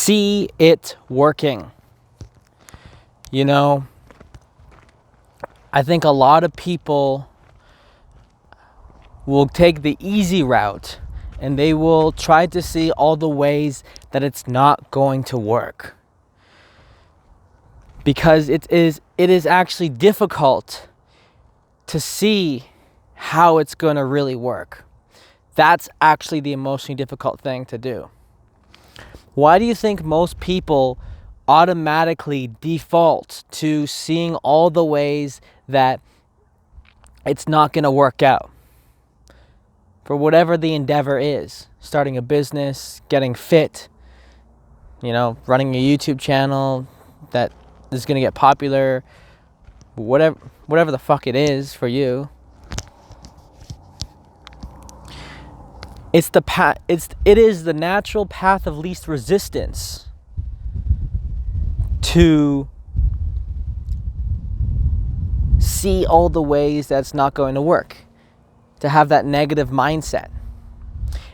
see it working. You know, I think a lot of people will take the easy route and they will try to see all the ways that it's not going to work. Because it is actually difficult to see how it's going to really work. That's actually the emotionally difficult thing to do. Why do you think most people automatically default to seeing all the ways that it's not going to work out? For whatever the endeavor is, starting a business, getting fit, running a YouTube channel that is going to get popular, whatever the fuck it is for you. It is the natural path of least resistance to see all the ways that's not going to work, to have that negative mindset.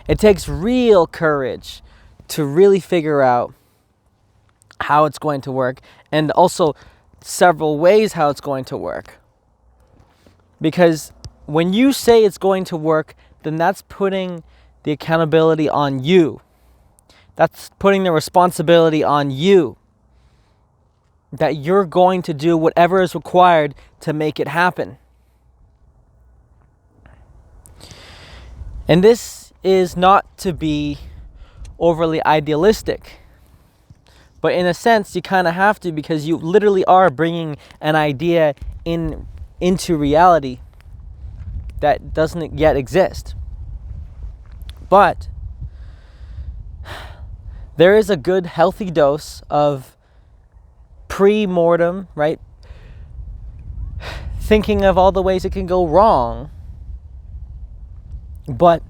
It takes real courage to really figure out how it's going to work, and also several ways how it's going to work. Because when you say it's going to work, then that's putting the accountability on you. That's putting the responsibility on you. That you're going to do whatever is required to make it happen. And this is not to be overly idealistic. But in a sense, you kind of have to, because you literally are bringing an idea into reality that doesn't yet exist. But there is a good, healthy dose of pre-mortem, right? Thinking of all the ways it can go wrong. But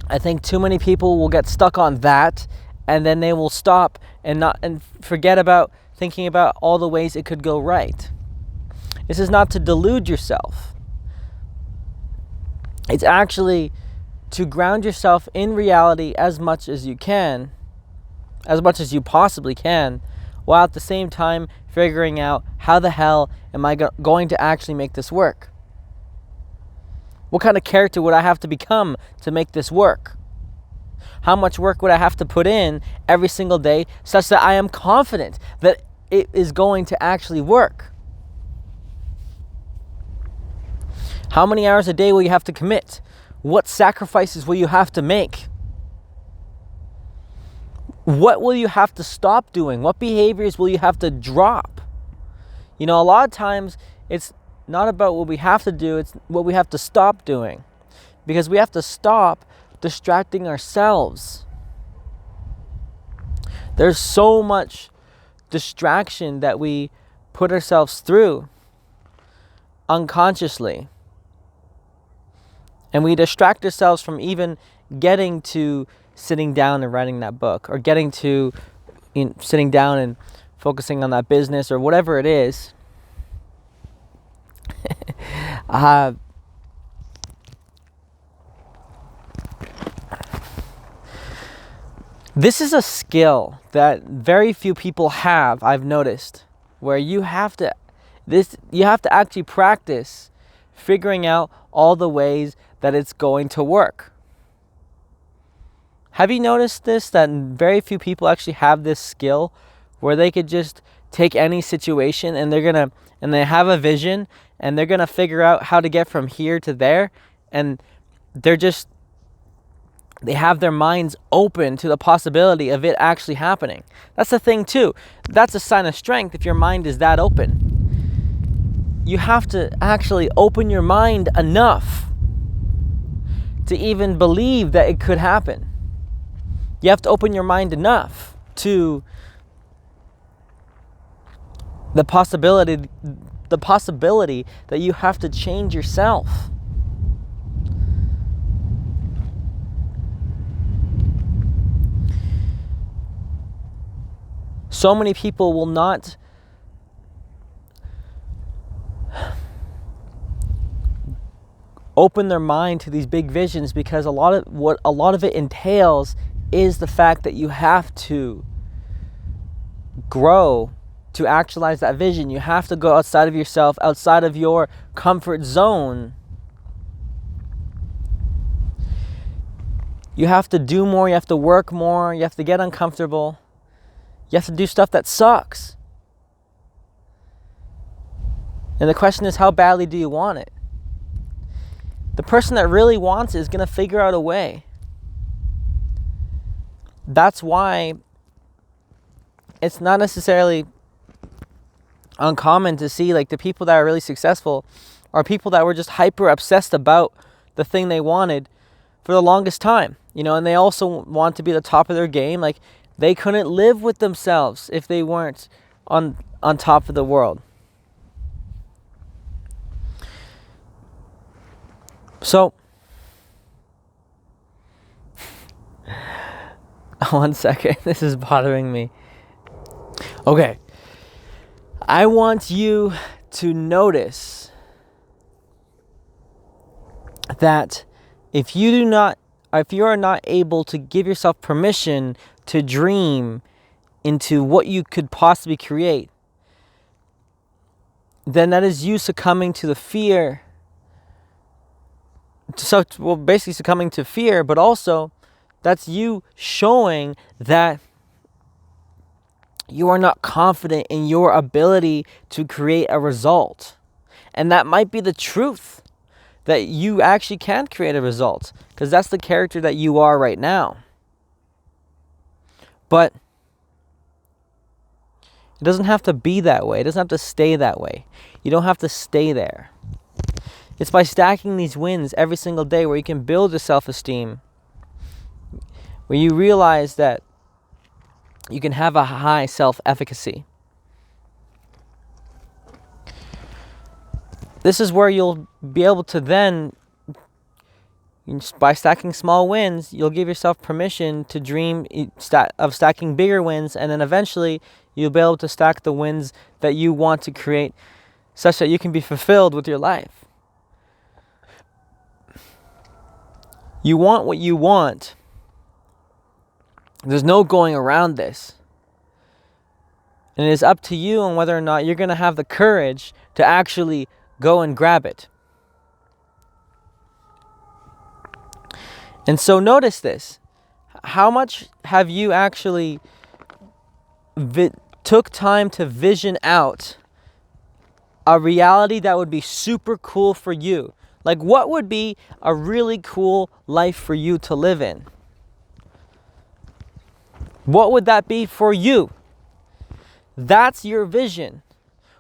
I think too many people will get stuck on that, and then they will stop and forget about thinking about all the ways it could go right. This is not to delude yourself. It's actually to ground yourself in reality as much as you can, as much as you possibly can, while at the same time figuring out how the hell am I going to actually make this work? What kind of character would I have to become to make this work? How much work would I have to put in every single day such that I am confident that it is going to actually work? How many hours a day will you have to commit? What sacrifices will you have to make? What will you have to stop doing? What behaviors will you have to drop? A lot of times it's not about what we have to do, it's what we have to stop doing. Because we have to stop distracting ourselves. There's so much distraction that we put ourselves through unconsciously. And we distract ourselves from even getting to sitting down and writing that book, or getting to sitting down and focusing on that business, or whatever it is. This is a skill that very few people have, I've noticed, where you have to actually practice figuring out all the ways that it's going to work. Have you noticed this, that very few people actually have this skill where they could just take any situation and they have a vision and they're going to figure out how to get from here to there, and they have their minds open to the possibility of it actually happening. That's the thing too. That's a sign of strength if your mind is that open. You have to actually open your mind enough to even believe that it could happen. You have to open your mind enough to the possibility that you have to change yourself. So many people will not open their mind to these big visions because a lot of it entails is the fact that you have to grow to actualize that vision. You have to go outside of yourself, outside of your comfort zone. You have to do more, you have to work more, you have to get uncomfortable. You have to do stuff that sucks. And the question is, how badly do you want it? The person that really wants it is going to figure out a way. That's why it's not necessarily uncommon to see like the people that are really successful are people that were just hyper obsessed about the thing they wanted for the longest time, you know, and they also want to be the top of their game. Like, they couldn't live with themselves if they weren't on top of the world. So, one second, this is bothering me. Okay, I want you to notice that if you are not able to give yourself permission to dream into what you could possibly create, then that is you succumbing to the fear. So, well, basically succumbing to fear, but also that's you showing that you are not confident in your ability to create a result. And that might be the truth, that you actually can create a result, because that's the character that you are right now. But it doesn't have to be that way. It doesn't have to stay that way. You don't have to stay there. It's by stacking these wins every single day where you can build your self-esteem, where you realize that you can have a high self-efficacy. This is where you'll be able to then, by stacking small wins, you'll give yourself permission to dream of stacking bigger wins, and then eventually you'll be able to stack the wins that you want to create such that you can be fulfilled with your life. You want what you want. There's no going around this. And it is up to you on whether or not you're going to have the courage to actually go and grab it. And so notice this. How much have you actually took time to vision out a reality that would be super cool for you? Like, what would be a really cool life for you to live in? What would that be for you? That's your vision.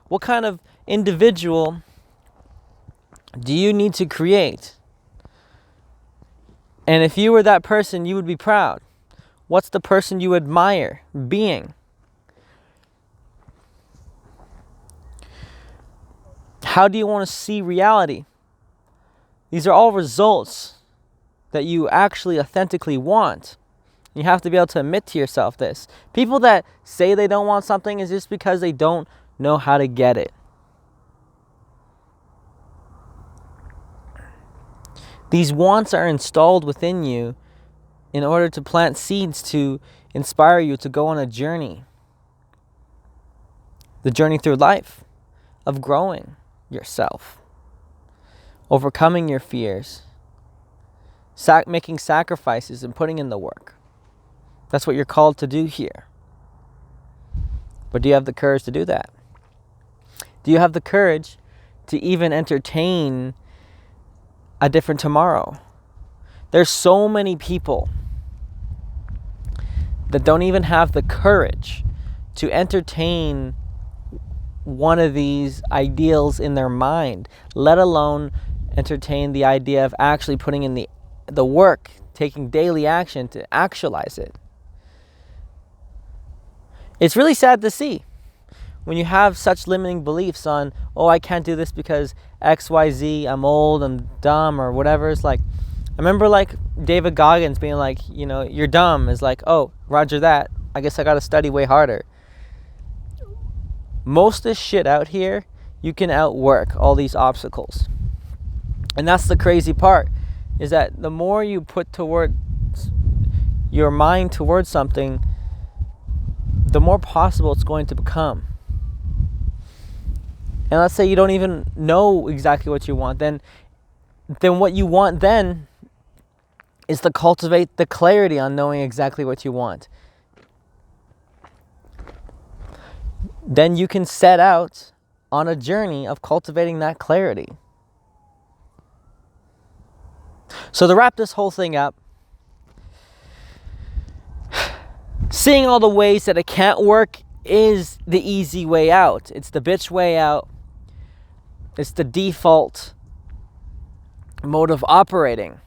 What kind of individual do you need to create? And if you were that person, you would be proud. What's the person you admire being? How do you want to see reality? These are all results that you actually authentically want. You have to be able to admit to yourself this. People that say they don't want something is just because they don't know how to get it. These wants are installed within you in order to plant seeds to inspire you to go on a journey. The journey through life of growing yourself, overcoming your fears, making sacrifices and putting in the work. That's what you're called to do here. But do you have the courage to do that? Do you have the courage to even entertain a different tomorrow? There's so many people that don't even have the courage to entertain one of these ideals in their mind, let alone entertain the idea of actually putting in the work, taking daily action to actualize it. It's really sad to see when you have such limiting beliefs on, oh, I can't do this because XYZ, I'm old, I'm dumb, or whatever. It's like, I remember like David Goggins being like, you know, you're dumb. Is like, oh, roger that. I guess I got to study way harder. Most of this shit out here, you can outwork all these obstacles. And that's the crazy part, is that the more you put towards your mind towards something, the more possible it's going to become. And let's say you don't even know exactly what you want, then what you want then is to cultivate the clarity on knowing exactly what you want. Then you can set out on a journey of cultivating that clarity. So to wrap this whole thing up, seeing all the ways that it can't work is the easy way out. It's the bitch way out. It's the default mode of operating.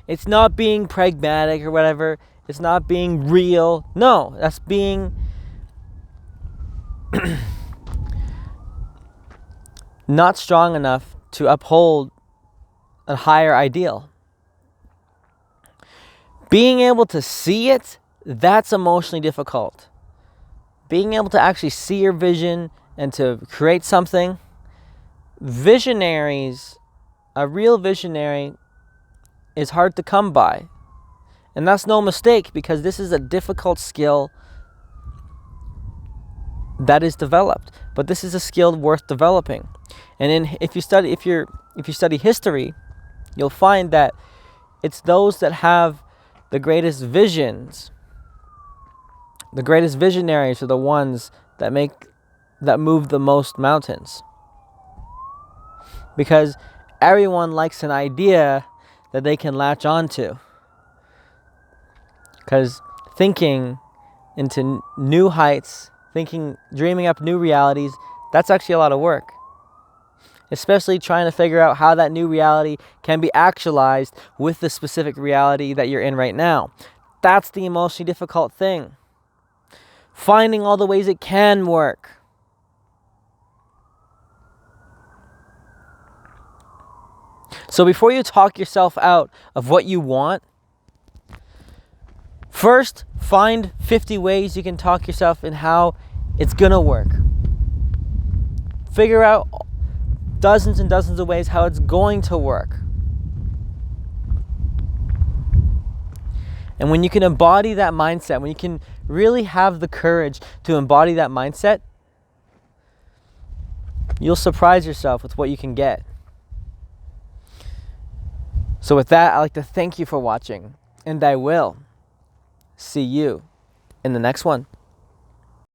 It's not being pragmatic or whatever. It's not being real. No, that's being not strong enough to uphold a higher ideal. Being able to see it, that's emotionally difficult. Being able to actually see your vision and to create something. Visionaries, a real visionary, is hard to come by. And that's no mistake, because this is a difficult skill that is developed. But this is a skill worth developing. And if you study history, you'll find that it's those that have the greatest visions, the greatest visionaries are the ones that move the most mountains. Because everyone likes an idea that they can latch onto. Because thinking into new heights, dreaming up new realities, that's actually a lot of work. Especially trying to figure out how that new reality can be actualized with the specific reality that you're in right now. That's the emotionally difficult thing. Finding all the ways it can work. So before you talk yourself out of what you want, first find 50 ways you can talk yourself in how it's gonna work. Figure out dozens and dozens of ways how it's going to work. And when you can embody that mindset, when you can really have the courage to embody that mindset, you'll surprise yourself with what you can get. So with that, I'd like to thank you for watching, and I will see you in the next one.